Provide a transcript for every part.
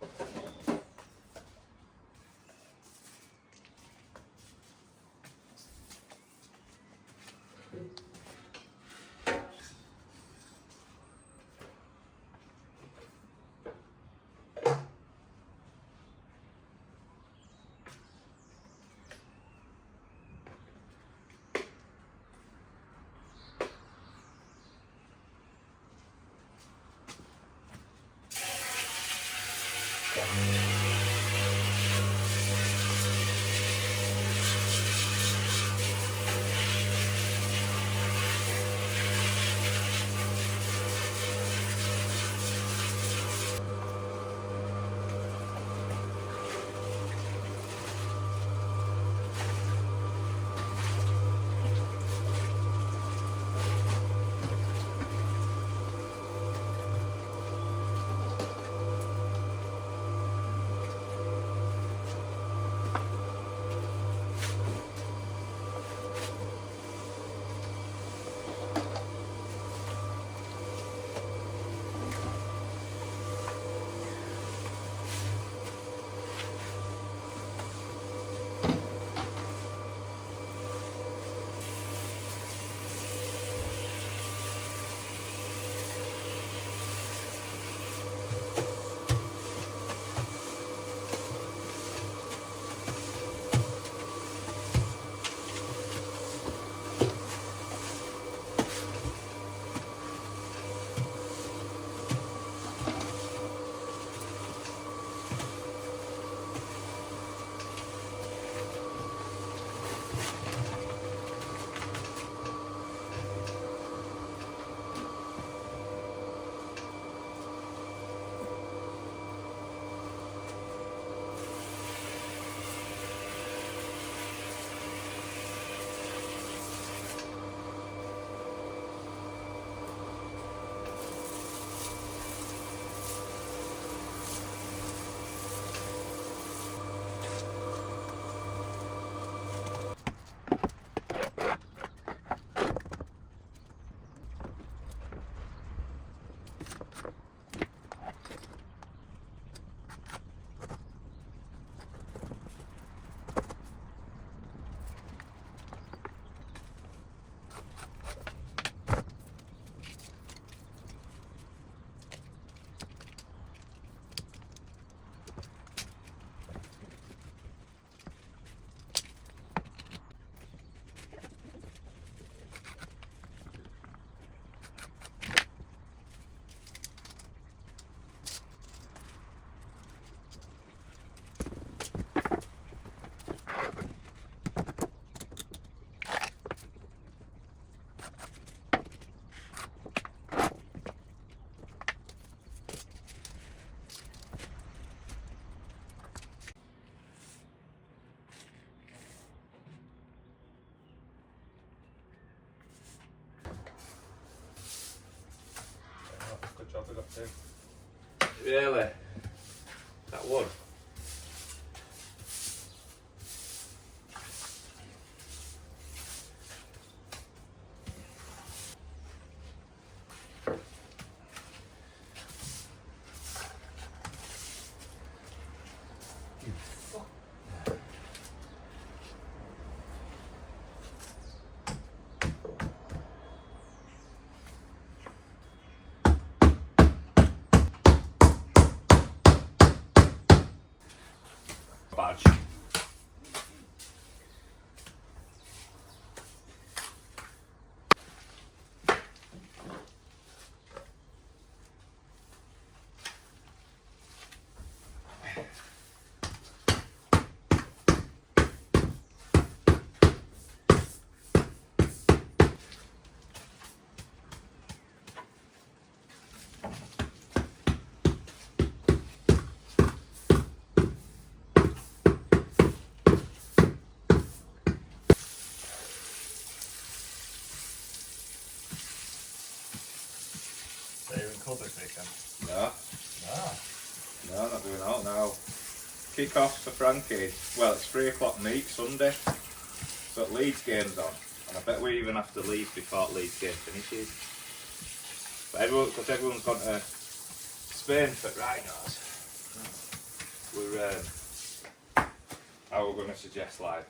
Good job we got two. Really? That one? Badge. No. No, not doing that now. Kick-offs for Frankie's. Well, it's 3 o'clock meet Sunday. So Leeds game's on. And I bet we even have to leave before Leeds game finishes. But because everyone's gone to Spain for rhinos. I was going to suggest like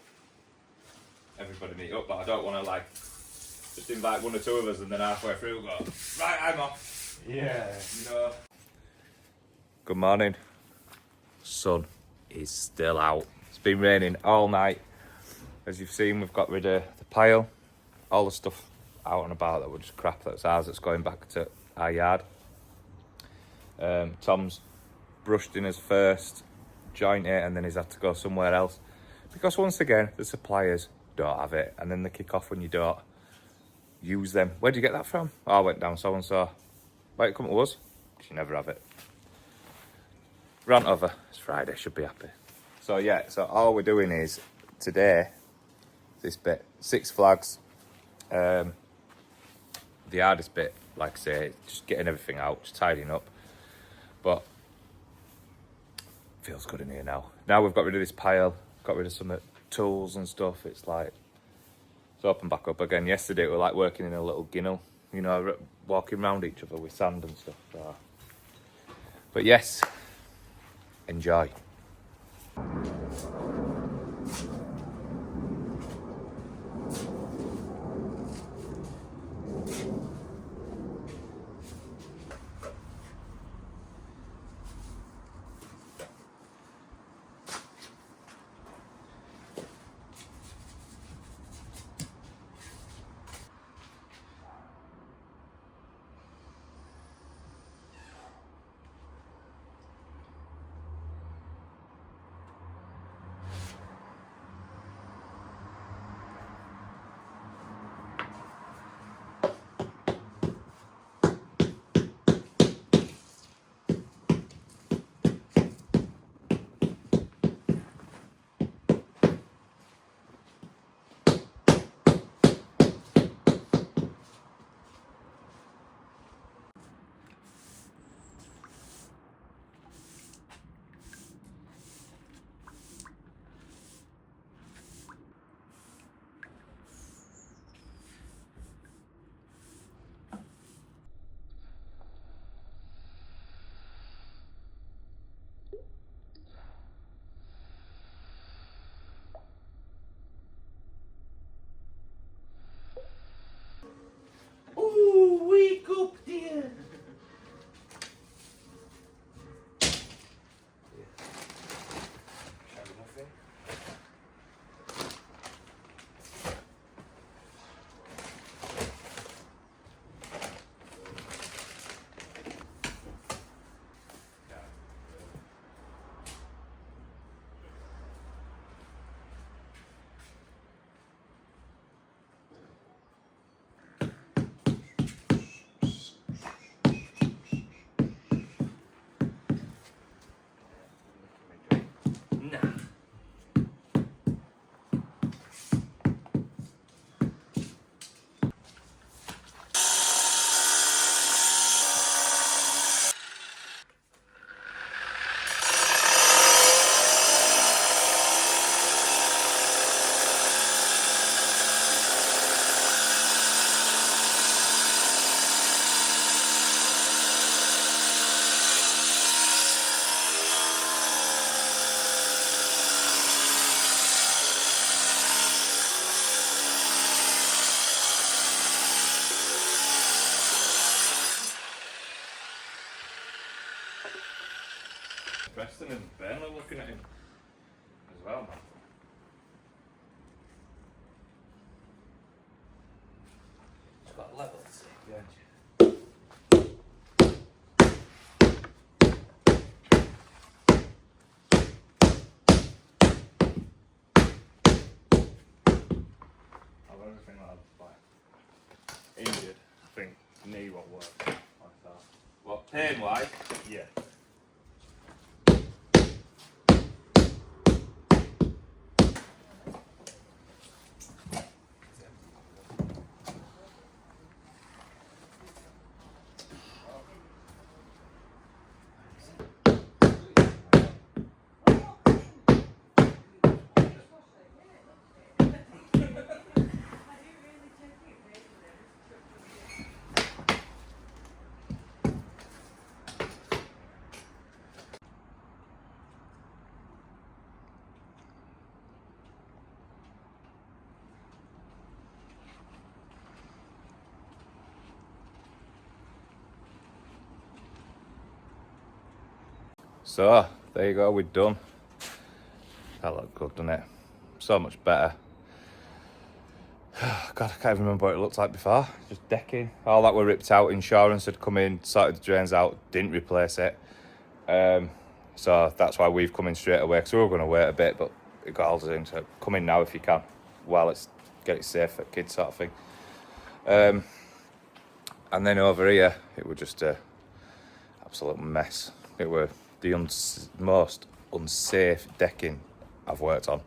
everybody meet up, but I don't want to like just invite one or two of us and then halfway through go, right, I'm off. Yeah. You know. Good morning. Sun is still out. It's been raining all night. As you've seen, we've got rid of the pile, all the stuff out and about that was just crap that's ours that's going back to our yard. Tom's brushed in his first joint it and then he's had to go somewhere else because once again the suppliers don't have it and then they kick off when you don't use them. Where'd you get that from? Oh, I went down so and so. Wait, come to us? You never have it. Rant over. It's Friday, should be happy. So yeah, so all we're doing is today, this bit, 6 flags. The hardest bit, like I say, just getting everything out, just tidying up. But feels good in here now. Now we've got rid of this pile, got rid of some tools and stuff. It's like it's open back up again. Yesterday we were like working in a little ginnel, you know, walking around each other with sand and stuff. So. But yes, enjoy. Ooh, wake up there. Preston and Burnley looking at him as well, man. It's got levels. Yeah. I've everything like Injured. I think knee won't work like that. what pain wise? Yeah. So there you go, we're done. That looked good, doesn't it? So much better. God, I can't even remember what it looked like before. Just decking. All that were ripped out. Insurance had come in, sorted the drains out, didn't replace it. So that's why we've come in straight away, because we were going to wait a bit, but it got all the things. So come in now if you can, while it's get it safe for kids sort of thing. And then over here, it was just a absolute mess. It were the most unsafe decking I've worked on.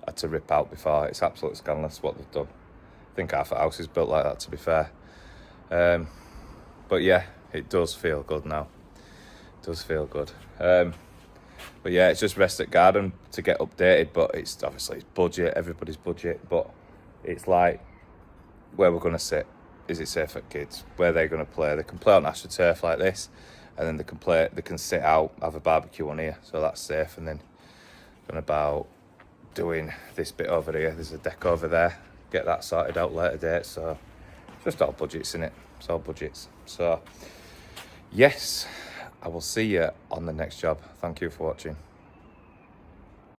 I had to rip out before. It's absolutely scandalous what they've done. I think half the house is built like that, to be fair. But yeah, it does feel good now. It does feel good. But yeah, it's just rest at garden to get updated, but it's obviously it's budget, everybody's budget, but it's like where we're going to sit. Is it safe for kids? Where they're going to play? They can play on AstroTurf like this, and then they can sit out, have a barbecue on here, so that's safe. And then going about doing this bit over here. There's a deck over there. Get that sorted out later date. So it's just all budgets, innit? It's all budgets. So yes, I will see you on the next job. Thank you for watching.